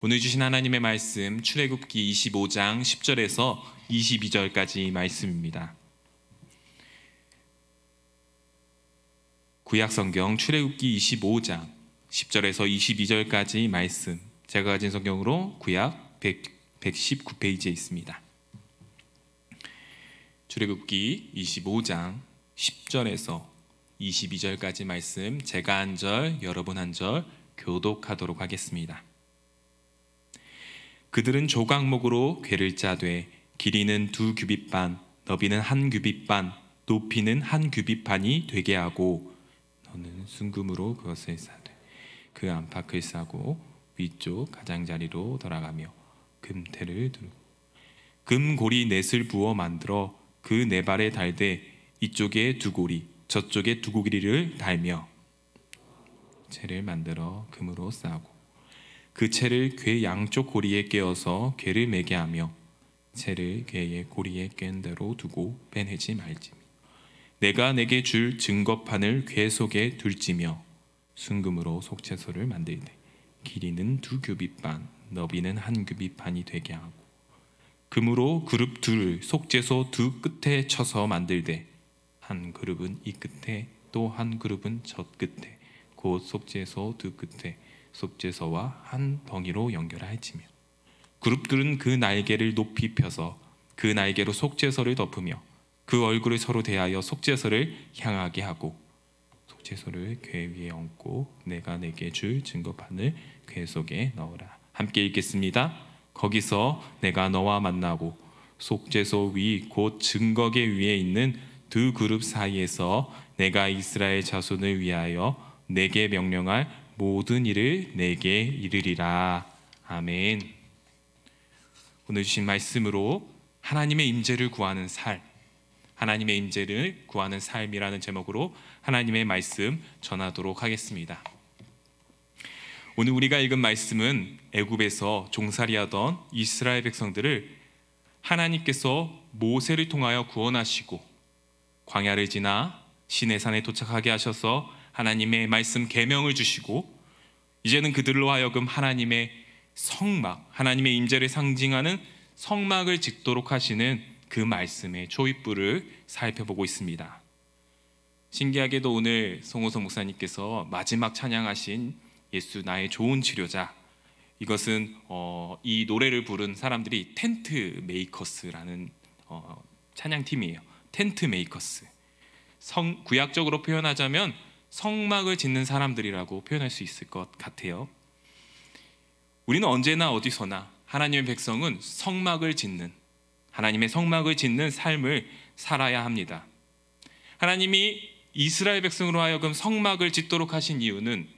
오늘 주신 하나님의 말씀 출애굽기 25장 10절에서 22절까지 말씀입니다. 구약성경 출애굽기 25장 10절에서 22절까지 말씀, 제가 가진 성경으로 구약 119페이지에 있습니다. 출애굽기 25장 10절에서 22절까지 말씀, 제가 한 절, 여러분 한 절 교독하도록 하겠습니다. 그들은 조각목으로 궤를 짜되 길이는 2규빗 반, 너비는 1규빗 반, 높이는 1규빗 반이 되게 하고, 너는 순금으로 그것을 싸되 그 안팎을 싸고 위쪽 가장자리로 돌아가며 금테를 두르고 금고리 넷을 부어 만들어 그 네 발에 달되 이쪽에 2고리 저쪽에 2고리를 달며 채를 만들어 금으로 싸고 그 채를 궤 양쪽 고리에 꿰어서 궤를 매게 하며 채를 궤의 고리에 꿰은 대로 두고 빼내지 말지며 내가 내게 줄 증거판을 궤 속에 둘지며 순금으로 속죄소를 만들되 길이는 2규빗 반, 너비는 1규빗 반이 되게 하고 금으로 그룹 둘을 속죄소 두 끝에 쳐서 만들되 한 그룹은 이 끝에 또 한 그룹은 저 끝에 곧 속죄소 두 끝에 속죄소와 한 덩이로 연결할지며 그룹들은 그 날개를 높이 펴서 그 날개로 속죄소를 덮으며 그 얼굴을 서로 대하여 속죄소를 향하게 하고 속죄소를 궤 위에 얹고 내가 내게 줄 증거판을 궤 속에 넣으라. 함께 읽겠습니다. 거기서 내가 너와 만나고 속죄소 위 곧 증거궤 위에 있는 두 그룹 사이에서 내가 이스라엘 자손을 위하여 내게 명령할 모든 일을 내게 이르리라. 아멘. 오늘 주신 말씀으로 하나님의 임재를 구하는 삶, 하나님의 임재를 구하는 삶이라는 제목으로 하나님의 말씀 전하도록 하겠습니다. 오늘 우리가 읽은 말씀은 애굽에서 종살이하던 이스라엘 백성들을 하나님께서 모세를 통하여 구원하시고 광야를 지나 시내산에 도착하게 하셔서 하나님의 말씀 계명을 주시고 이제는 그들로 하여금 하나님의 성막, 하나님의 임재를 상징하는 성막을 짓도록 하시는 그 말씀의 초입부를 살펴보고 있습니다. 신기하게도 오늘 송호선 목사님께서 마지막 찬양하신 예수 나의 좋은 치료자, 이것은 이 노래를 부른 사람들이 텐트 메이커스라는 찬양팀이에요. 텐트 메이커스. 구약적으로 표현하자면 성막을 짓는 사람들이라고 표현할 수 있을 것 같아요. 우리는 언제나 어디서나 하나님의 백성은 성막을 짓는, 하나님의 성막을 짓는 삶을 살아야 합니다. 하나님이 이스라엘 백성으로 하여금 성막을 짓도록 하신 이유는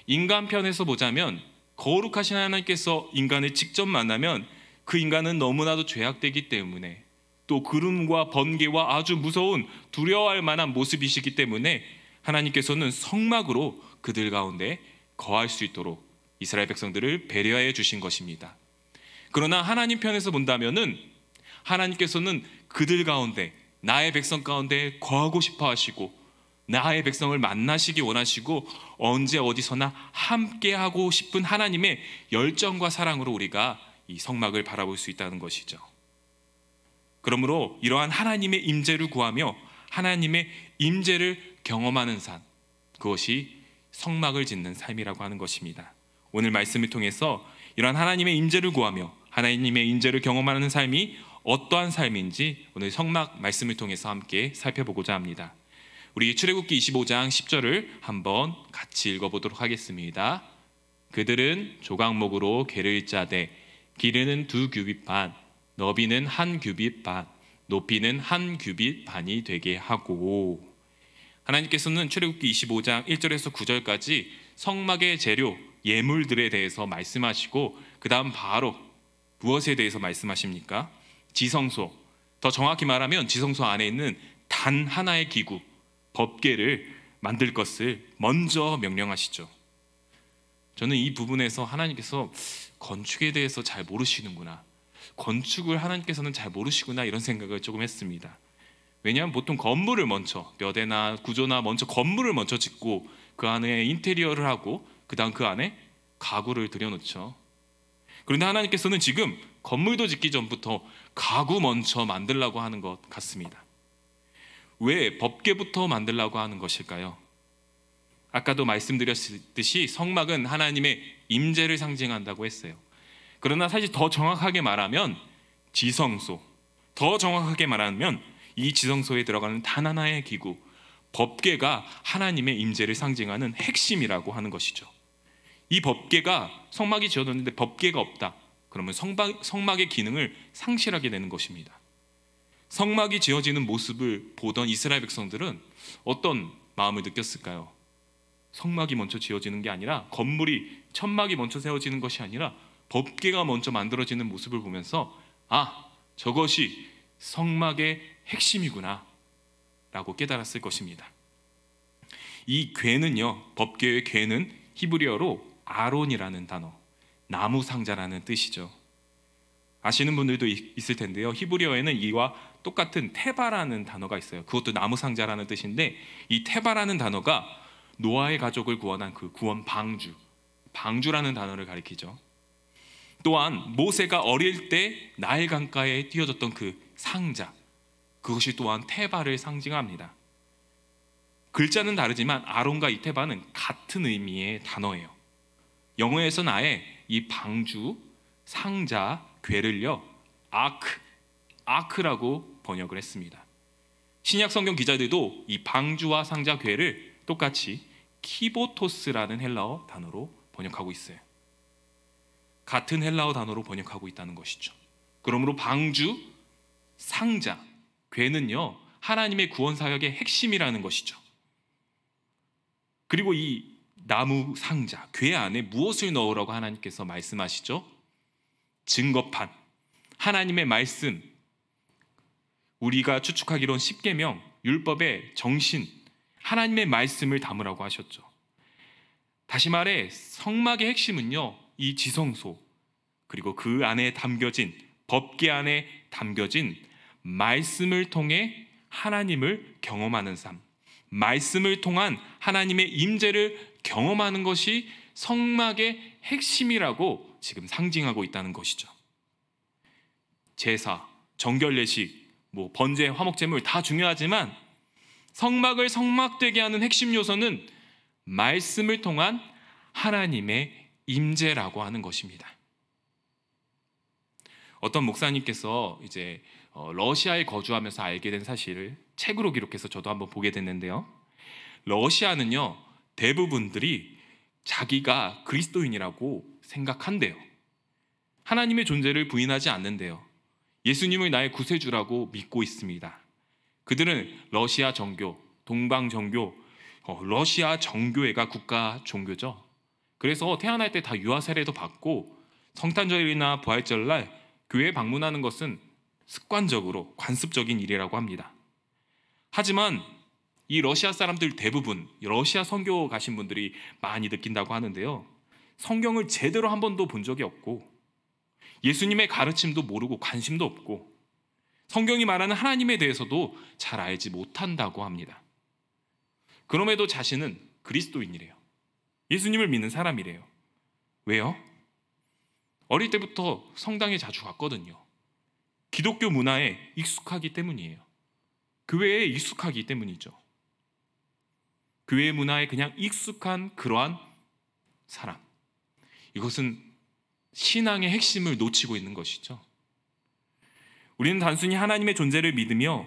인간 편에서 보자면 거룩하신 하나님께서 인간을 직접 만나면 그 인간은 너무나도 죄악되기 때문에, 또 구름과 번개와 아주 무서운 두려워할 만한 모습이시기 때문에 하나님께서는 성막으로 그들 가운데 거할 수 있도록 이스라엘 백성들을 배려해 주신 것입니다. 그러나 하나님 편에서 본다면은 하나님께서는 그들 가운데, 나의 백성 가운데 거하고 싶어 하시고 나의 백성을 만나시기 원하시고 언제 어디서나 함께 하고 싶은 하나님의 열정과 사랑으로 우리가 이 성막을 바라볼 수 있다는 것이죠. 그러므로 이러한 하나님의 임재를 구하며 하나님의 임재를 경험하는 삶, 그것이 성막을 짓는 삶이라고 하는 것입니다. 오늘 말씀을 통해서 이러한 하나님의 임재를 구하며 하나님의 임재를 경험하는 삶이 어떠한 삶인지 오늘 성막 말씀을 통해서 함께 살펴보고자 합니다. 우리 출애굽기 25장 10절을 한번 같이 읽어보도록 하겠습니다. 그들은 조각목으로 궤를 짜되 길이는 2규빗 반, 너비는 1규빗 반, 높이는 1규빗 반이 되게 하고, 하나님께서는 출애굽기 25장 1절에서 9절까지 성막의 재료, 예물들에 대해서 말씀하시고 그 다음 바로 무엇에 대해서 말씀하십니까? 지성소, 더 정확히 말하면 지성소 안에 있는 단 하나의 기구, 법궤를 만들 것을 먼저 명령하시죠. 저는 이 부분에서 하나님께서 건축에 대해서 잘 모르시는구나, 건축을 하나님께서는 잘 모르시구나, 이런 생각을 조금 했습니다. 왜냐하면 보통 건물을 먼저, 뼈대나 구조나 먼저 건물을 먼저 짓고 그 안에 인테리어를 하고 그 다음 그 안에 가구를 들여놓죠. 그런데 하나님께서는 지금 건물도 짓기 전부터 가구 먼저 만들라고 하는 것 같습니다. 왜 법궤부터 만들라고 하는 것일까요? 아까도 말씀드렸듯이 성막은 하나님의 임재를 상징한다고 했어요. 그러나 사실 더 정확하게 말하면 지성소, 더 정확하게 말하면 이 지성소에 들어가는 단 하나의 기구, 법궤가 하나님의 임재를 상징하는 핵심이라고 하는 것이죠. 이 법궤가, 성막이 지어졌는데 법궤가 없다, 그러면 성막의 기능을 상실하게 되는 것입니다. 성막이 지어지는 모습을 보던 이스라엘 백성들은 어떤 마음을 느꼈을까요? 성막이 먼저 지어지는 게 아니라, 건물이, 천막이 먼저 세워지는 것이 아니라 법궤가 먼저 만들어지는 모습을 보면서 저것이 성막의 핵심이구나 라고 깨달았을 것입니다. 이 궤는요, 법궤의 궤는 히브리어로 아론이라는 단어, 나무 상자라는 뜻이죠. 아시는 분들도 있을 텐데요, 히브리어에는 이와 똑같은 테바라는 단어가 있어요. 그것도 나무 상자라는 뜻인데, 이 테바라는 단어가 노아의 가족을 구원한 그 구원 방주라는 단어를 가리키죠. 또한 모세가 어릴 때 나일 강가에 띄어졌던 그 상자, 그것이 또한 테바를 상징합니다. 글자는 다르지만 아론과 이 테바는 같은 의미의 단어예요. 영어에서는 아예 이 방주, 상자, 궤를요 아크라고 번역을 했습니다. 신약 성경 기자들도 이 방주와 상자, 궤를 똑같이 키보토스라는 헬라어 단어로 번역하고 있어요. 같은 헬라어 단어로 번역하고 있다는 것이죠. 그러므로 방주, 상자, 궤는요 하나님의 구원 사역의 핵심이라는 것이죠. 그리고 이 나무 상자, 궤 안에 무엇을 넣으라고 하나님께서 말씀하시죠? 증거판, 하나님의 말씀, 우리가 추측하기로는 십계명, 율법의 정신, 하나님의 말씀을 담으라고 하셨죠. 다시 말해 성막의 핵심은요 이 지성소, 그리고 그 안에 담겨진, 법궤 안에 담겨진 말씀을 통해 하나님을 경험하는 삶, 말씀을 통한 하나님의 임재를 경험하는 것이 성막의 핵심이라고 지금 상징하고 있다는 것이죠. 제사, 정결 예식, 번제, 화목제물 다 중요하지만 성막을 성막되게 하는 핵심 요소는 말씀을 통한 하나님의 임재라고 하는 것입니다. 어떤 목사님께서 이제 러시아에 거주하면서 알게 된 사실을 책으로 기록해서 저도 한번 보게 됐는데요, 러시아는요 대부분들이 자기가 그리스도인이라고 생각한대요. 하나님의 존재를 부인하지 않는데요. 예수님을 나의 구세주라고 믿고 있습니다. 그들은 러시아 정교, 동방 정교, 러시아 정교회가 국가 종교죠. 그래서 태어날 때 다 유아 세례도 받고 성탄절이나 부활절날 교회 방문하는 것은 습관적으로 관습적인 일이라고 합니다. 하지만 이 러시아 사람들 대부분, 러시아 선교 가신 분들이 많이 느낀다고 하는데요, 성경을 제대로 한 번도 본 적이 없고 예수님의 가르침도 모르고 관심도 없고 성경이 말하는 하나님에 대해서도 잘 알지 못한다고 합니다. 그럼에도 자신은 그리스도인이래요. 예수님을 믿는 사람이래요. 왜요? 어릴 때부터 성당에 자주 갔거든요. 기독교 문화에 익숙하기 때문이에요. 교회에 익숙하기 때문이죠. 교회 문화에 그냥 익숙한 그러한 사람, 이것은 신앙의 핵심을 놓치고 있는 것이죠. 우리는 단순히 하나님의 존재를 믿으며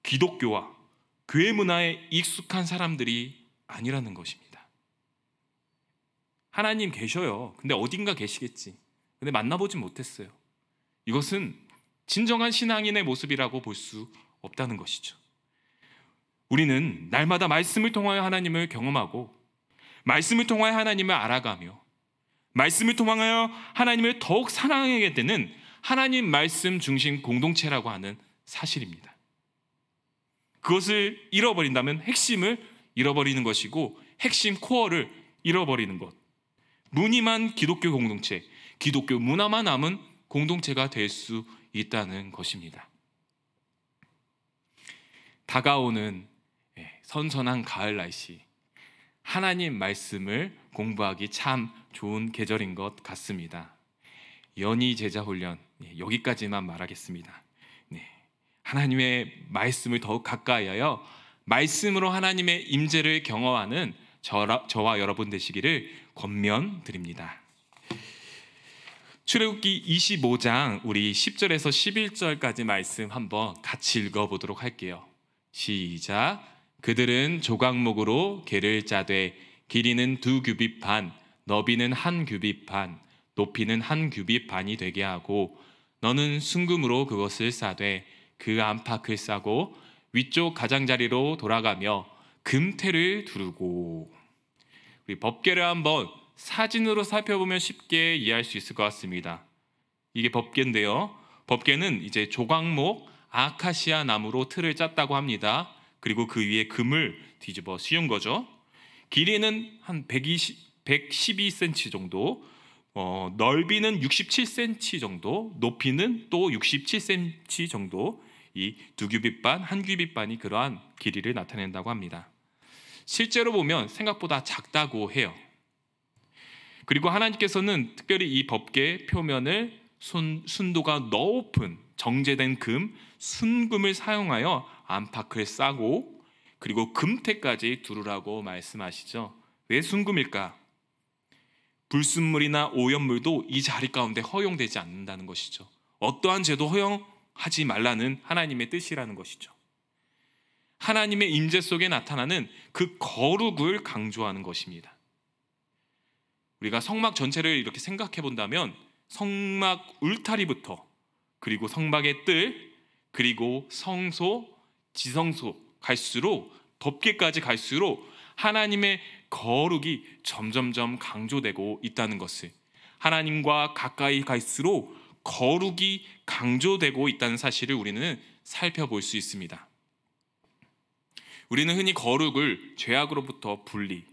기독교와 교회 문화에 익숙한 사람들이 아니라는 것입니다. 하나님 계셔요. 근데 어딘가 계시겠지. 근데 만나보진 못했어요. 이것은 진정한 신앙인의 모습이라고 볼 수 없다는 것이죠. 우리는 날마다 말씀을 통하여 하나님을 경험하고 말씀을 통하여 하나님을 알아가며 말씀을 통하여 하나님을 더욱 사랑하게 되는 하나님 말씀 중심 공동체라고 하는 사실입니다. 그것을 잃어버린다면 핵심을 잃어버리는 것이고 핵심 코어를 잃어버리는 것, 무늬만 기독교 공동체, 기독교 문화만 남은 공동체가 될 수 있다는 것입니다. 다가오는 선선한 가을 날씨, 하나님 말씀을 공부하기 참 좋은 계절인 것 같습니다. 연희 제자 훈련 여기까지만 말하겠습니다. 네. 하나님의 말씀을 더욱 가까이하여 말씀으로 하나님의 임재를 경험하는 저와 여러분 되시기를 권면드립니다. 출애굽기 25장 우리 10절에서 11절까지 말씀 한번 같이 읽어보도록 할게요. 시작. 그들은 조각목으로 궤를 짜되 길이는 2규빗 반, 너비는 1규빗 반, 높이는 1규빗 반이 되게 하고 너는 순금으로 그것을 싸되 그 안팎을 싸고 위쪽 가장자리로 돌아가며 금테를 두르고. 우리 법궤를 한번 사진으로 살펴보면 쉽게 이해할 수 있을 것 같습니다. 이게 법궤인데요. 법궤는 이제 조각목 아카시아 나무로 틀을 짰다고 합니다. 그리고 그 위에 금을 뒤집어 씌운 거죠. 길이는 한 112cm 정도, 넓이는 67cm 정도, 높이는 또 67cm 정도, 이 2규빗 반, 1규빗 반이 그러한 길이를 나타낸다고 합니다. 실제로 보면 생각보다 작다고 해요. 그리고 하나님께서는 특별히 이 법궤 표면을 순도가 높은 정제된 금, 순금을 사용하여 안팎을 싸고 그리고 금테까지 두르라고 말씀하시죠. 왜 순금일까? 불순물이나 오염물도 이 자리 가운데 허용되지 않는다는 것이죠. 어떠한 죄도 허용하지 말라는 하나님의 뜻이라는 것이죠. 하나님의 임재 속에 나타나는 그 거룩을 강조하는 것입니다. 우리가 성막 전체를 이렇게 생각해 본다면 성막 울타리부터 그리고 성막의 뜰 그리고 성소, 지성소 갈수록 법궤까지 갈수록 하나님의 거룩이 점점점 강조되고 있다는 것을, 하나님과 가까이 갈수록 거룩이 강조되고 있다는 사실을 우리는 살펴볼 수 있습니다. 우리는 흔히 거룩을 죄악으로부터 분리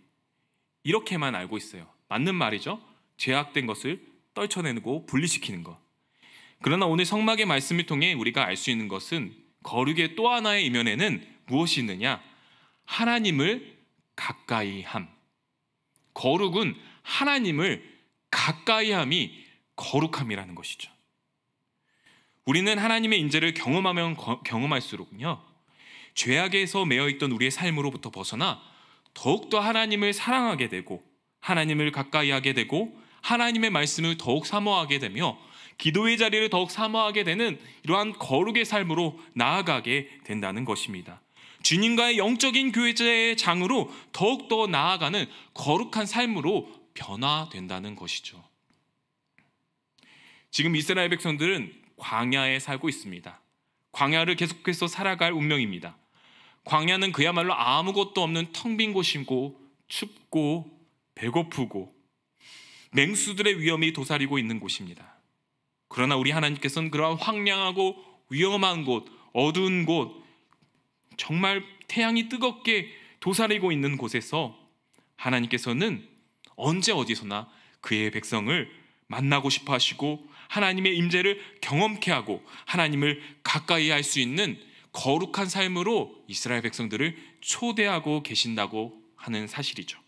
이렇게만 알고 있어요. 맞는 말이죠. 죄악된 것을 떨쳐내고 분리시키는 것. 그러나 오늘 성막의 말씀을 통해 우리가 알 수 있는 것은 거룩의 또 하나의 이면에는 무엇이 있느냐? 하나님을 가까이함. 거룩은 하나님을 가까이함이 거룩함이라는 것이죠. 우리는 하나님의 임재를 경험하면 경험할수록요, 죄악에서 매여있던 우리의 삶으로부터 벗어나 더욱더 하나님을 사랑하게 되고 하나님을 가까이하게 되고 하나님의 말씀을 더욱 사모하게 되며 기도의 자리를 더욱 사모하게 되는 이러한 거룩의 삶으로 나아가게 된다는 것입니다. 주님과의 영적인 교제의 장으로 더욱더 나아가는 거룩한 삶으로 변화된다는 것이죠. 지금 이스라엘 백성들은 광야에 살고 있습니다. 광야를 계속해서 살아갈 운명입니다. 광야는 그야말로 아무것도 없는 텅 빈 곳이고 춥고 배고프고 맹수들의 위험이 도사리고 있는 곳입니다. 그러나 우리 하나님께서는 그러한 황량하고 위험한 곳, 어두운 곳, 정말 태양이 뜨겁게 도사리고 있는 곳에서 하나님께서는 언제 어디서나 그의 백성을 만나고 싶어 하시고 하나님의 임재를 경험케 하고 하나님을 가까이 할 수 있는 거룩한 삶으로 이스라엘 백성들을 초대하고 계신다고 하는 사실이죠.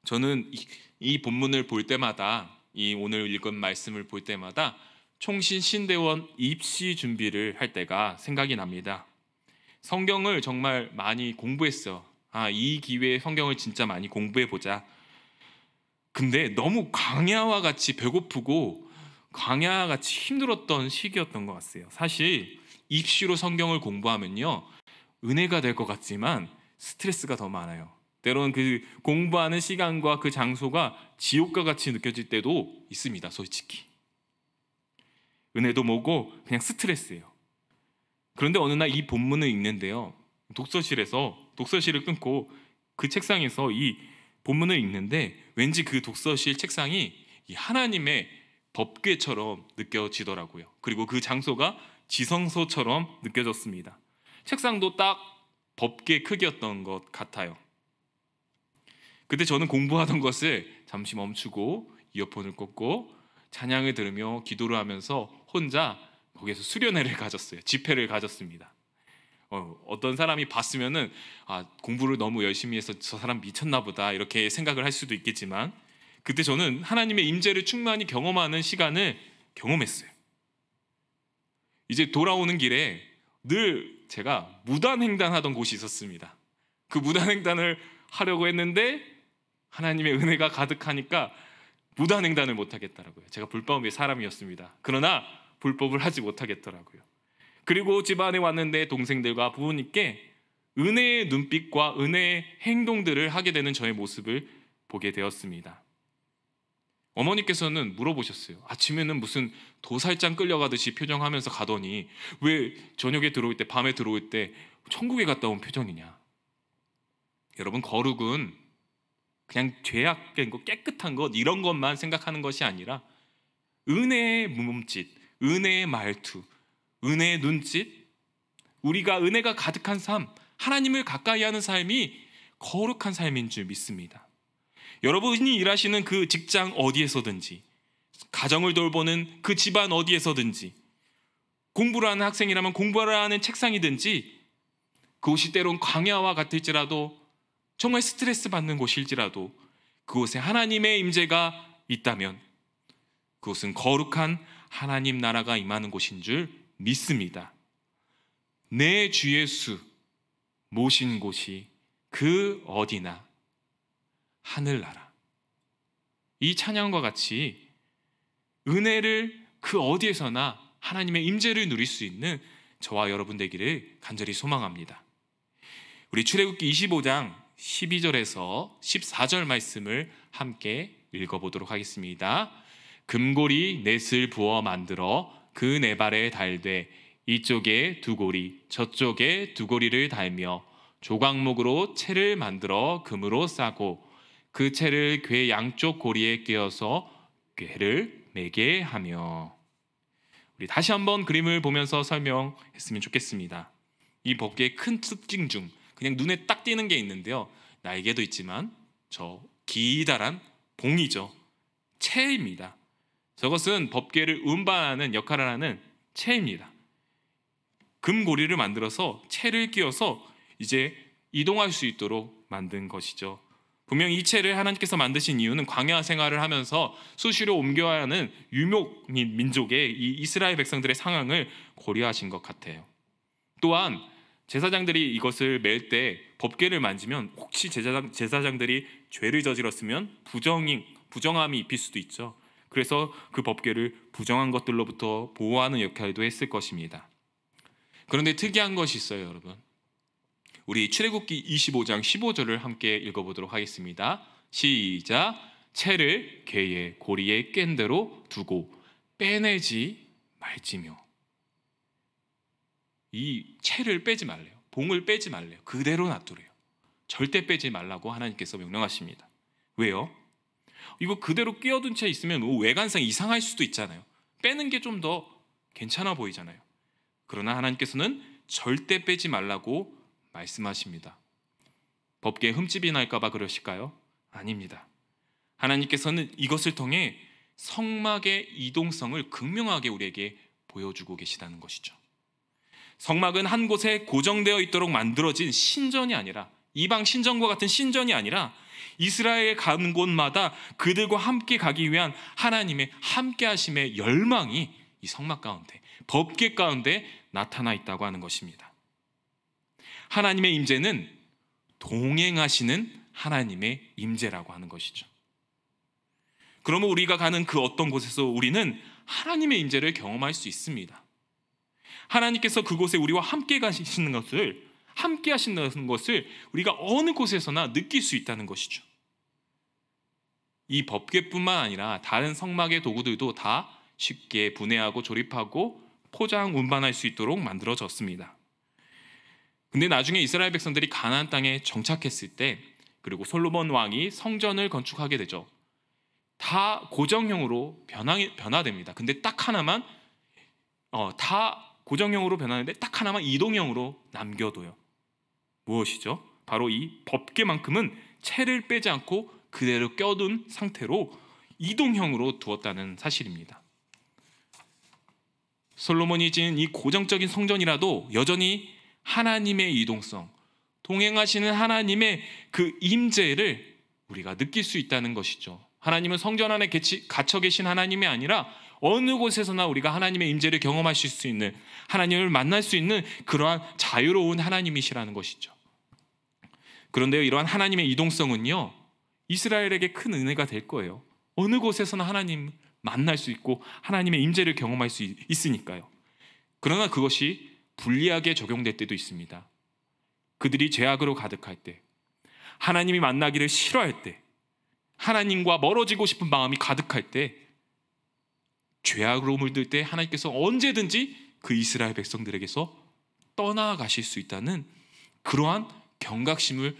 저는 이 본문을 볼 때마다, 이 오늘 읽은 말씀을 볼 때마다 총신 신대원 입시 준비를 할 때가 생각이 납니다. 성경을 정말 많이 공부했어요. 이 기회에 성경을 진짜 많이 공부해보자. 근데 너무 광야와 같이 배고프고 광야와 같이 힘들었던 시기였던 것 같아요. 사실 입시로 성경을 공부하면요, 은혜가 될 것 같지만 스트레스가 더 많아요. 때로는 그 공부하는 시간과 그 장소가 지옥과 같이 느껴질 때도 있습니다. 솔직히 은혜도 뭐고 그냥 스트레스예요. 그런데 어느 날 이 본문을 읽는데요, 독서실을 끊고 그 책상에서 이 본문을 읽는데 왠지 그 독서실 책상이 이 하나님의 법궤처럼 느껴지더라고요. 그리고 그 장소가 지성소처럼 느껴졌습니다. 책상도 딱 법궤 크기였던 것 같아요. 그때 저는 공부하던 것을 잠시 멈추고 이어폰을 꽂고 찬양을 들으며 기도를 하면서 혼자 거기에서 수련회를 가졌어요. 집회를 가졌습니다. 어떤 사람이 봤으면은 공부를 너무 열심히 해서 저 사람 미쳤나 보다 이렇게 생각을 할 수도 있겠지만, 그때 저는 하나님의 임재를 충만히 경험하는 시간을 경험했어요. 이제 돌아오는 길에 늘 제가 무단횡단하던 곳이 있었습니다. 그 무단횡단을 하려고 했는데 하나님의 은혜가 가득하니까 무단횡단을 못하겠더라고요. 제가 불법의 사람이었습니다. 그러나 불법을 하지 못하겠더라고요. 그리고 집안에 왔는데 동생들과 부모님께 은혜의 눈빛과 은혜의 행동들을 하게 되는 저의 모습을 보게 되었습니다. 어머니께서는 물어보셨어요. 아침에는 무슨 도살장 끌려가듯이 표정하면서 가더니 왜 저녁에 들어올 때, 밤에 들어올 때 천국에 갔다 온 표정이냐. 여러분, 거룩은 그냥 죄악된 것, 깨끗한 것, 이런 것만 생각하는 것이 아니라 은혜의 몸짓, 은혜의 말투, 은혜의 눈짓, 우리가 은혜가 가득한 삶, 하나님을 가까이 하는 삶이 거룩한 삶인 줄 믿습니다. 여러분이 일하시는 그 직장 어디에서든지, 가정을 돌보는 그 집안 어디에서든지, 공부를 하는 학생이라면 공부를 하는 책상이든지, 그곳이 때론 광야와 같을지라도, 정말 스트레스 받는 곳일지라도 그곳에 하나님의 임재가 있다면 그곳은 거룩한 하나님 나라가 임하는 곳인 줄 믿습니다. 내 주 예수 모신 곳이 그 어디나 하늘나라. 이 찬양과 같이 은혜를 그 어디에서나 하나님의 임재를 누릴 수 있는 저와 여러분 되기를 간절히 소망합니다. 우리 출애굽기 25장 12절에서 14절 말씀을 함께 읽어보도록 하겠습니다. 금고리 넷을 부어 만들어 그 네 발에 달되 이쪽에 두 고리 저쪽에 두 고리를 달며 조각목으로 채를 만들어 금으로 싸고 그 채를 궤 양쪽 고리에 끼워서 궤를 매게 하며. 우리 다시 한번 그림을 보면서 설명했으면 좋겠습니다. 이 법궤의 큰 특징 중 그냥 눈에 딱 띄는 게 있는데요, 날개도 있지만 저 기다란 봉이죠. 채입니다. 저것은 법궤를 운반하는 역할을 하는 채입니다. 금고리를 만들어서 채를 끼워서 이제 이동할 수 있도록 만든 것이죠. 분명 이 채를 하나님께서 만드신 이유는 광야 생활을 하면서 수시로 옮겨야 하는 유목민 민족의 이 이스라엘 백성들의 상황을 고려하신 것 같아요. 또한 제사장들이 이것을 맬 때 법궤를 만지면 혹시 제사장들이 죄를 저질렀으면 부정함이 입힐 수도 있죠. 그래서 그 법궤를 부정한 것들로부터 보호하는 역할도 했을 것입니다. 그런데 특이한 것이 있어요, 여러분. 우리 출애굽기 25장 15절을 함께 읽어보도록 하겠습니다. 시작. 채를 궤의 고리에 깬 대로 두고 빼내지 말지며. 이 채를 빼지 말래요. 봉을 빼지 말래요. 그대로 놔두래요. 절대 빼지 말라고 하나님께서 명령하십니다. 왜요? 이거 그대로 끼어둔 채 있으면 외관상 이상할 수도 있잖아요. 빼는 게 좀 더 괜찮아 보이잖아요. 그러나 하나님께서는 절대 빼지 말라고 말씀하십니다. 법궤에 흠집이 날까 봐 그러실까요? 아닙니다. 하나님께서는 이것을 통해 성막의 이동성을 극명하게 우리에게 보여주고 계시다는 것이죠. 성막은 한 곳에 고정되어 있도록 만들어진 신전이 아니라, 이방 신전과 같은 신전이 아니라 이스라엘에 가는 곳마다 그들과 함께 가기 위한 하나님의 함께 하심의 열망이 이 성막 가운데, 법궤 가운데 나타나 있다고 하는 것입니다. 하나님의 임재는 동행하시는 하나님의 임재라고 하는 것이죠. 그러면 우리가 가는 그 어떤 곳에서 우리는 하나님의 임재를 경험할 수 있습니다. 하나님께서 그곳에 우리와 함께 가시는 것을, 함께 하신다는 것을 우리가 어느 곳에서나 느낄 수 있다는 것이죠. 이 법궤뿐만 아니라 다른 성막의 도구들도 다 쉽게 분해하고 조립하고 포장, 운반할 수 있도록 만들어졌습니다. 근데 나중에 이스라엘 백성들이 가나안 땅에 정착했을 때, 그리고 솔로몬 왕이 성전을 건축하게 되죠. 다 고정형으로 변화됩니다. 근데 딱 하나만 다 고정형으로 변하는데 딱 하나만 이동형으로 남겨둬요. 무엇이죠? 바로 이 법궤만큼은 채를 빼지 않고 그대로 껴둔 상태로 이동형으로 두었다는 사실입니다. 솔로몬이 지은 이 고정적인 성전이라도 여전히 하나님의 이동성, 동행하시는 하나님의 그 임재를 우리가 느낄 수 있다는 것이죠. 하나님은 성전 안에 갇혀 계신 하나님이 아니라 어느 곳에서나 우리가 하나님의 임재를 경험하실 수 있는, 하나님을 만날 수 있는 그러한 자유로운 하나님이시라는 것이죠. 그런데요, 이러한 하나님의 이동성은요, 이스라엘에게 큰 은혜가 될 거예요. 어느 곳에서나 하나님 만날 수 있고 하나님의 임재를 경험할 수 있으니까요. 그러나 그것이 불리하게 적용될 때도 있습니다. 그들이 죄악으로 가득할 때, 하나님이 만나기를 싫어할 때, 하나님과 멀어지고 싶은 마음이 가득할 때, 죄악으로 물들 때 하나님께서 언제든지 그 이스라엘 백성들에게서 떠나가실 수 있다는 그러한 경각심을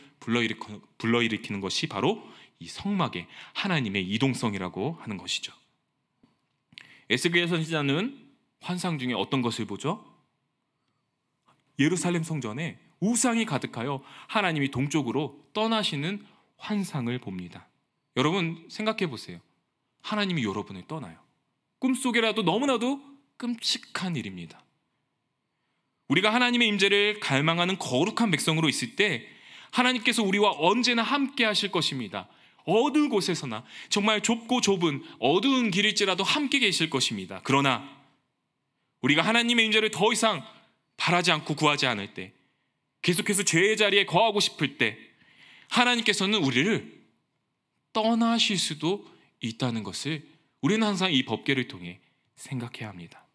불러일으키는 것이 바로 이 성막의 하나님의 이동성이라고 하는 것이죠. 에스겔 선지자는 환상 중에 어떤 것을 보죠? 예루살렘 성전에 우상이 가득하여 하나님이 동쪽으로 떠나시는 환상을 봅니다. 여러분 생각해 보세요. 하나님이 여러분을 떠나요. 꿈속에라도 너무나도 끔찍한 일입니다. 우리가 하나님의 임재를 갈망하는 거룩한 백성으로 있을 때 하나님께서 우리와 언제나 함께 하실 것입니다. 어느 곳에서나, 정말 좁고 좁은 어두운 길일지라도 함께 계실 것입니다. 그러나 우리가 하나님의 임재를 더 이상 바라지 않고 구하지 않을 때, 계속해서 죄의 자리에 거하고 싶을 때 하나님께서는 우리를 떠나실 수도 있다는 것을 우리는 항상 이 법궤를 통해 생각해야 합니다.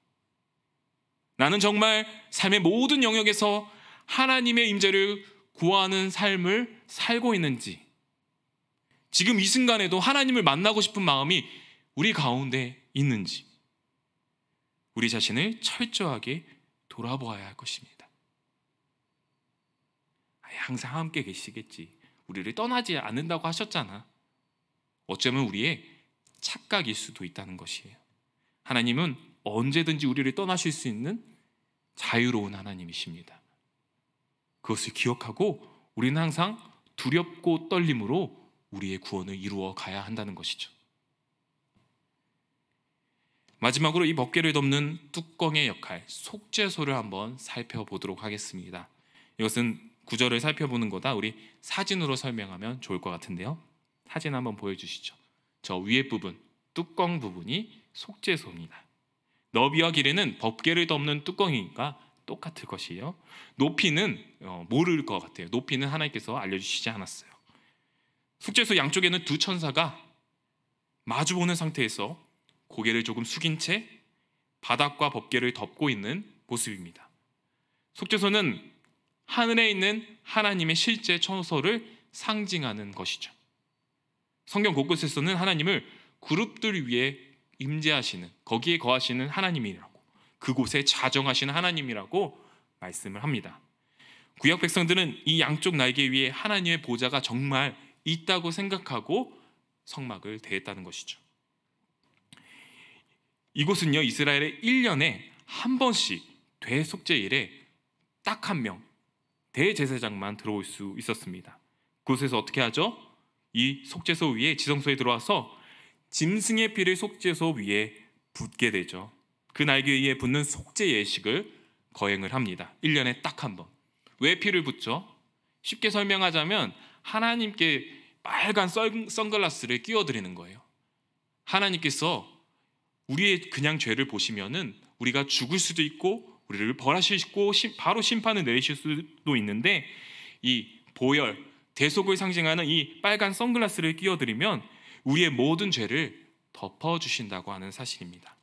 나는 정말 삶의 모든 영역에서 하나님의 임재를 구하는 삶을 살고 있는지, 지금 이 순간에도 하나님을 만나고 싶은 마음이 우리 가운데 있는지, 우리 자신을 철저하게 돌아보아야 할 것입니다. 항상 함께 계시겠지, 우리를 떠나지 않는다고 하셨잖아. 어쩌면 우리의 착각일 수도 있다는 것이에요. 하나님은 언제든지 우리를 떠나실 수 있는 자유로운 하나님이십니다. 그것을 기억하고 우리는 항상 두렵고 떨림으로 우리의 구원을 이루어 가야 한다는 것이죠. 마지막으로 이 법궤를 덮는 뚜껑의 역할, 속죄소를 한번 살펴보도록 하겠습니다. 이것은 구절을 살펴보는 거다 우리 사진으로 설명하면 좋을 것 같은데요. 사진 한번 보여주시죠. 저 위에 부분, 뚜껑 부분이 속죄소입니다. 너비와 길이는 법궤를 덮는 뚜껑이니까 똑같을 것이에요. 높이는 모를 것 같아요. 높이는 하나님께서 알려주시지 않았어요. 속죄소 양쪽에는 두 천사가 마주보는 상태에서 고개를 조금 숙인 채 바닥과 법궤를 덮고 있는 모습입니다. 속죄소는 하늘에 있는 하나님의 실제 처소를 상징하는 것이죠. 성경 곳곳에서는 하나님을 그룹들 위에 임재하시는, 거기에 거하시는 하나님이라고, 그곳에 자정하시는 하나님이라고 말씀을 합니다. 구약 백성들은 이 양쪽 날개 위에 하나님의 보좌가 정말 있다고 생각하고 성막을 대했다는 것이죠. 이곳은요, 이스라엘의 1년에 한 번씩 대속죄일에 딱 한 명 대제사장만 들어올 수 있었습니다. 그곳에서 어떻게 하죠? 이 속죄소 위에, 지성소에 들어와서 짐승의 피를 속죄소 위에 붓게 되죠. 그 날개 위에 붓는 속죄 예식을 거행을 합니다. 1년에 딱 한 번. 왜 피를 붓죠? 쉽게 설명하자면 하나님께 빨간 선글라스를 끼워드리는 거예요. 하나님께서 우리의 그냥 죄를 보시면은 우리가 죽을 수도 있고 우리를 벌하시고 바로 심판을 내리실 수도 있는데, 이 보혈, 대속을 상징하는 이 빨간 선글라스를 끼워드리면 우리의 모든 죄를 덮어주신다고 하는 사실입니다.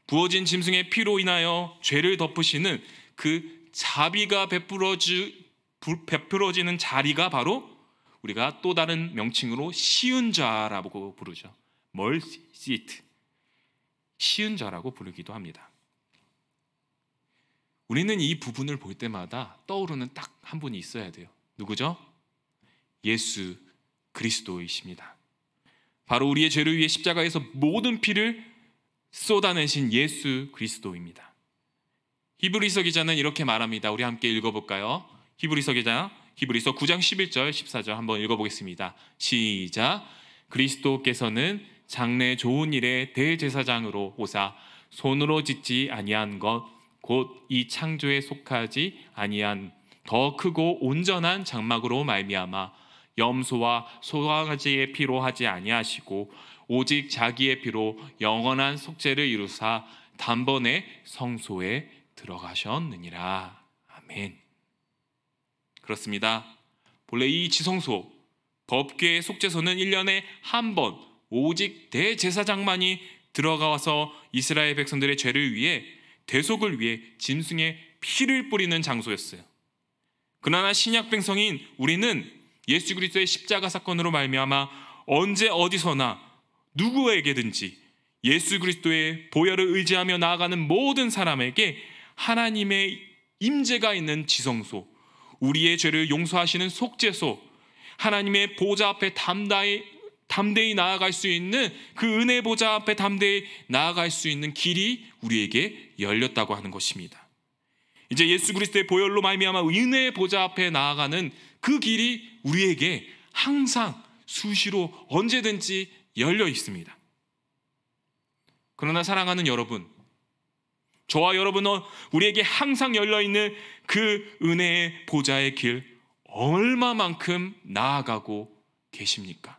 부어진 짐승의 피로 인하여 죄를 덮으시는 그 자비가 베풀어지는 자리가 바로 우리가 또 다른 명칭으로 시은좌라고 부르죠. 멀시 시트, 시은좌라고 부르기도 합니다. 우리는 이 부분을 볼 때마다 떠오르는 딱 한 분이 있어야 돼요. 누구죠? 예수 그리스도이십니다. 바로 우리의 죄를 위해 십자가에서 모든 피를 쏟아내신 예수 그리스도입니다. 히브리서 기자는 이렇게 말합니다. 우리 함께 읽어볼까요? 히브리서 기자, 히브리서 9장 11절 14절 한번 읽어보겠습니다. 시작. 그리스도께서는 장래 좋은 일의 대제사장으로 오사 손으로 짓지 아니한 것 곧 이 창조에 속하지 아니한 더 크고 온전한 장막으로 말미암아 염소와 소강아지의 피로 하지 아니하시고 오직 자기의 피로 영원한 속죄를 이루사 단번에 성소에 들어가셨느니라. 아멘. 그렇습니다. 본래 이 지성소, 법궤의 속죄소는 1년에 한 번 오직 대제사장만이 들어가서 이스라엘 백성들의 죄를 위해, 대속을 위해 짐승의 피를 뿌리는 장소였어요. 그러나 신약 백성인 우리는 예수 그리스도의 십자가 사건으로 말미암아 언제 어디서나 누구에게든지 예수 그리스도의 보혈을 의지하며 나아가는 모든 사람에게 하나님의 임재가 있는 지성소, 우리의 죄를 용서하시는 속죄소, 하나님의 보좌 앞에 담대히 나아갈 수 있는 그 은혜 보좌 앞에 담대히 나아갈 수 있는 길이 우리에게 열렸다고 하는 것입니다. 이제 예수 그리스도의 보혈로 말미암아 은혜의 보좌 앞에 나아가는 그 길이 우리에게 항상 수시로 언제든지 열려 있습니다. 그러나 사랑하는 여러분, 저와 여러분은 우리에게 항상 열려 있는 그 은혜의 보좌의 길 얼마만큼 나아가고 계십니까?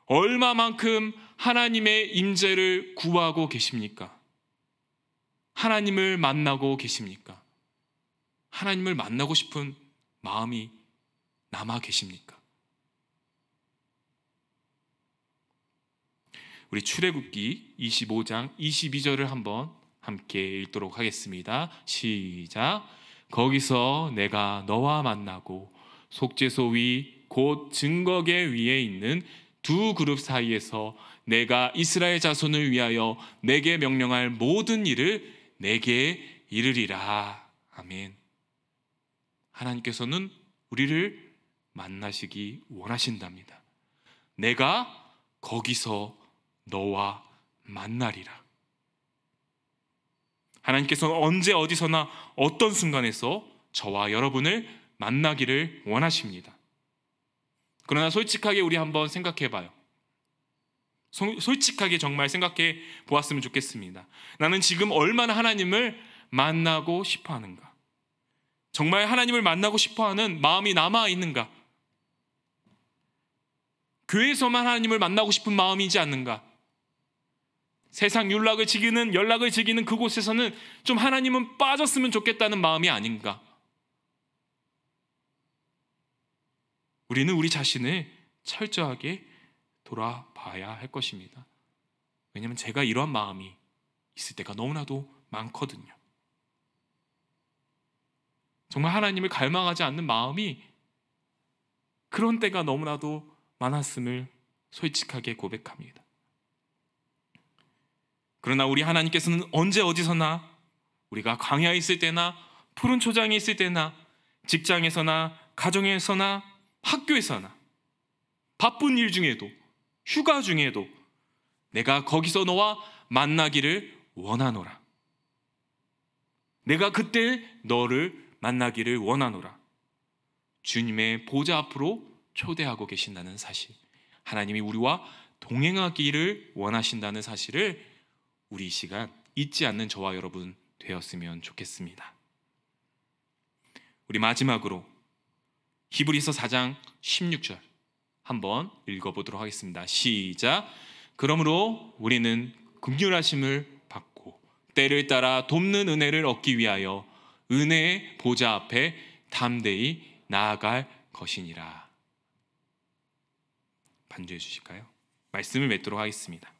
얼마만큼 하나님의 임재를 구하고 계십니까? 하나님을 만나고 계십니까? 하나님을 만나고 싶은 마음이 남아 계십니까? 우리 출애굽기 25장 22절을 한번 함께 읽도록 하겠습니다. 시작. 거기서 내가 너와 만나고 속죄소 위 곧 증거궤 위에 있는 두 그룹 사이에서 내가 이스라엘 자손을 위하여 내게 명령할 모든 일을 내게 이르리라. 아멘. 하나님께서는 우리를 만나시기 원하신답니다. 내가 거기서 너와 만나리라. 하나님께서는 언제 어디서나 어떤 순간에서 저와 여러분을 만나기를 원하십니다. 그러나 솔직하게 우리 한번 생각해 봐요. 솔직하게 정말 생각해 보았으면 좋겠습니다. 나는 지금 얼마나 하나님을 만나고 싶어 하는가? 정말 하나님을 만나고 싶어 하는 마음이 남아 있는가? 교회에서만 하나님을 만나고 싶은 마음이지 않는가? 세상 연락을 즐기는 그곳에서는 좀 하나님은 빠졌으면 좋겠다는 마음이 아닌가? 우리는 우리 자신을 철저하게 돌아봐야 할 것입니다. 왜냐하면 제가 이러한 마음이 있을 때가 너무나도 많거든요. 정말 하나님을 갈망하지 않는 마음이 그런 때가 너무나도 많았음을 솔직하게 고백합니다. 그러나 우리 하나님께서는 언제 어디서나 우리가 광야에 있을 때나 푸른 초장에 있을 때나 직장에서나 가정에서나 학교에서나 바쁜 일 중에도 휴가 중에도 내가 거기서 너와 만나기를 원하노라. 내가 그때 너를 만나기를 원하노라. 주님의 보좌 앞으로 초대하고 계신다는 사실, 하나님이 우리와 동행하기를 원하신다는 사실을 우리 이 시간 잊지 않는 저와 여러분 되었으면 좋겠습니다. 우리 마지막으로 히브리서 4장 16절 한번 읽어보도록 하겠습니다. 시작. 그러므로 우리는 긍휼하심을 받고 때를 따라 돕는 은혜를 얻기 위하여 은혜의 보좌 앞에 담대히 나아갈 것이니라. 반주해 주실까요? 말씀을 맺도록 하겠습니다.